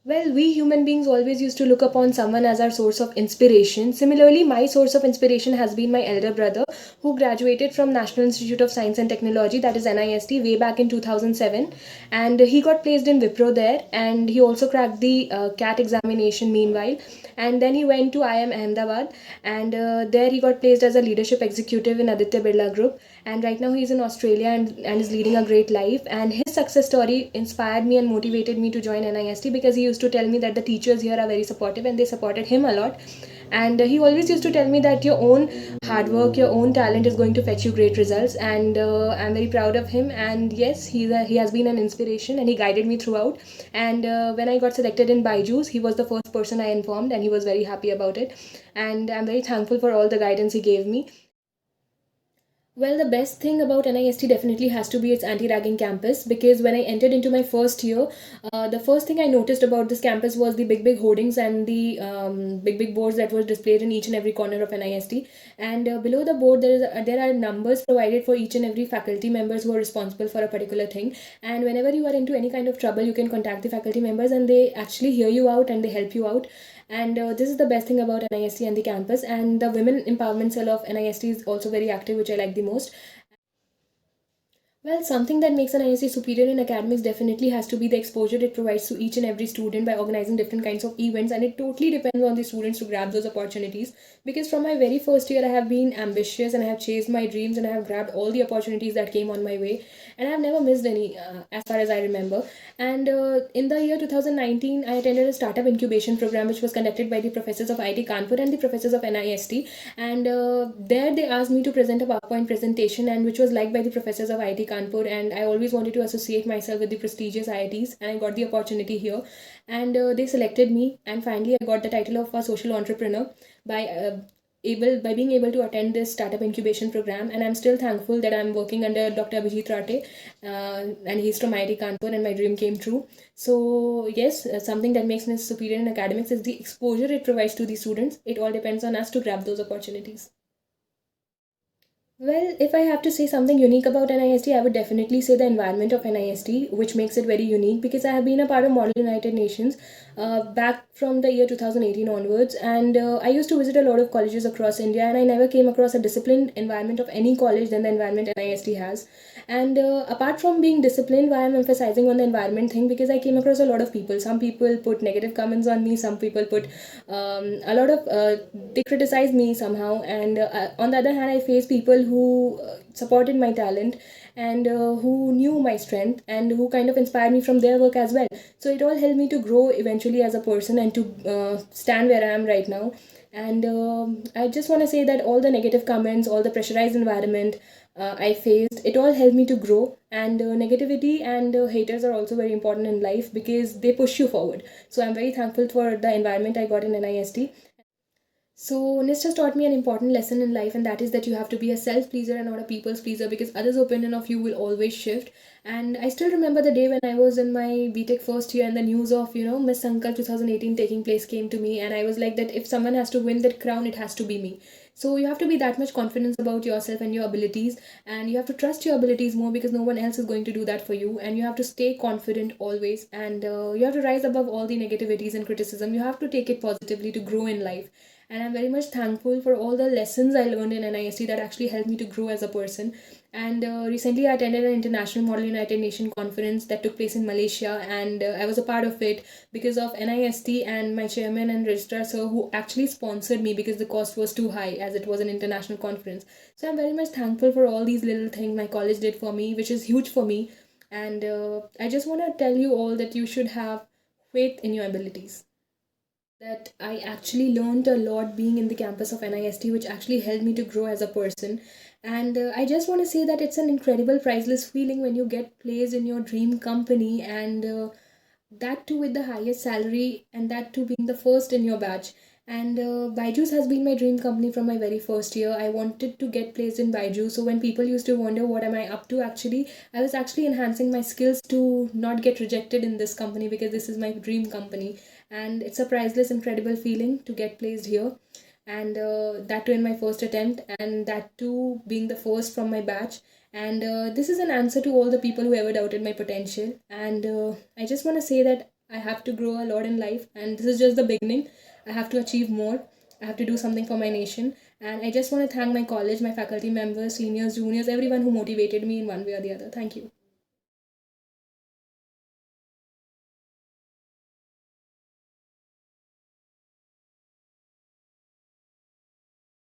Well, we human beings always used to look upon someone as our source of inspiration. Similarly, my source of inspiration has been my elder brother, who graduated from National Institute of Science and Technology, that is NIST, way back in 2007. And he got placed in Wipro there, and he also cracked the CAT examination meanwhile. And then he went to IIM Ahmedabad, and there he got placed as a leadership executive in Aditya Birla Group. And right now he's in Australia and is leading a great life. And his success story inspired me and motivated me to join NIST, because he used to tell me that the teachers here are very supportive and they supported him a lot. And he always used to tell me that your own hard work, your own talent is going to fetch you great results. And I'm very proud of him. And yes, he has been an inspiration and he guided me throughout. And when I got selected in Byju's, he was the first person I informed, and he was very happy about it. And I'm very thankful for all the guidance he gave me. Well, the best thing about NIST definitely has to be its anti ragging campus, because when I entered into my first year, the first thing I noticed about this campus was the big hoardings and the big boards that were displayed in each and every corner of NIST. And below the board, there are numbers provided for each and every faculty members who are responsible for a particular thing. And whenever you are into any kind of trouble, you can contact the faculty members, and they actually hear you out and they help you out. And this is the best thing about NIST and the campus. And the women empowerment cell of NIST is also very active, which I like the most. Well, something that makes an ISC superior in academics definitely has to be the exposure it provides to each and every student by organizing different kinds of events, and it totally depends on the students to grab those opportunities. Because from my very first year, I have been ambitious and I have chased my dreams and I have grabbed all the opportunities that came on my way, and I have never missed any, as far as I remember. And in the year 2019, I attended a startup incubation program which was conducted by the professors of IIT Kanpur and the professors of NIST. And there they asked me to present a PowerPoint presentation, and which was liked by the professors of IIT Kanpur. And I always wanted to associate myself with the prestigious IITs, and I got the opportunity here. And they selected me, and finally I got the title of a social entrepreneur by being able to attend this startup incubation program. And I'm still thankful that I'm working under Dr. Abhijit Rate, and he's from IIT Kanpur, and my dream came true. So yes, something that makes me superior in academics is the exposure it provides to the students. It all depends on us to grab those opportunities. Well, if I have to say something unique about NIST, I would definitely say the environment of NIST, which makes it very unique, because I have been a part of Model United Nations back from the year 2018 onwards. And I used to visit a lot of colleges across India, and I never came across a disciplined environment of any college than the environment NIST has. And apart from being disciplined, why I'm emphasizing on the environment thing, because I came across a lot of people. Some people put negative comments on me, some people put a lot of, they criticize me somehow. And on the other hand, I face people who supported my talent, and who knew my strength, and who kind of inspired me from their work as well. So it all helped me to grow eventually as a person, and to stand where I am right now. And I just want to say that all the negative comments, all the pressurized environment I faced, it all helped me to grow. And negativity and haters are also very important in life, because they push you forward. So I'm very thankful for the environment I got in NIST. So NIST has taught me an important lesson in life, and that is that you have to be a self pleaser and not a people's pleaser, because others' opinion of you will always shift. And I still remember the day when I was in my BTech first year, and the news of Miss Sankar 2018 taking place came to me, and I was like that if someone has to win that crown, it has to be me. So you have to be that much confidence about yourself and your abilities, and you have to trust your abilities more, because no one else is going to do that for you. And you have to stay confident always, and you have to rise above all the negativities and criticism. You have to take it positively to grow in life. And I'm very much thankful for all the lessons I learned in NIST that actually helped me to grow as a person. And recently, I attended an International Model United Nations conference that took place in Malaysia, and I was a part of it because of NIST and my chairman and registrar sir, who actually sponsored me, because the cost was too high as it was an international conference. So I'm very much thankful for all these little things my college did for me, which is huge for me. And I just want to tell you all that you should have faith in your abilities. That I actually learned a lot being in the campus of NIST, which actually helped me to grow as a person. And I just want to say that it's an incredible, priceless feeling when you get placed in your dream company, and that too with the highest salary, and that too being the first in your batch. And Byju's has been my dream company from my very first year. I wanted to get placed in Byju. So when people used to wonder what am I up to, actually, I was actually enhancing my skills to not get rejected in this company, because this is my dream company. And it's a priceless, incredible feeling to get placed here. And that too in my first attempt, and that too being the first from my batch. And this is an answer to all the people who ever doubted my potential. And I just want to say that I have to grow a lot in life, and this is just the beginning. I have to achieve more. I have to do something for my nation. And I just want to thank my college, my faculty members, seniors, juniors, everyone who motivated me in one way or the other. Thank you.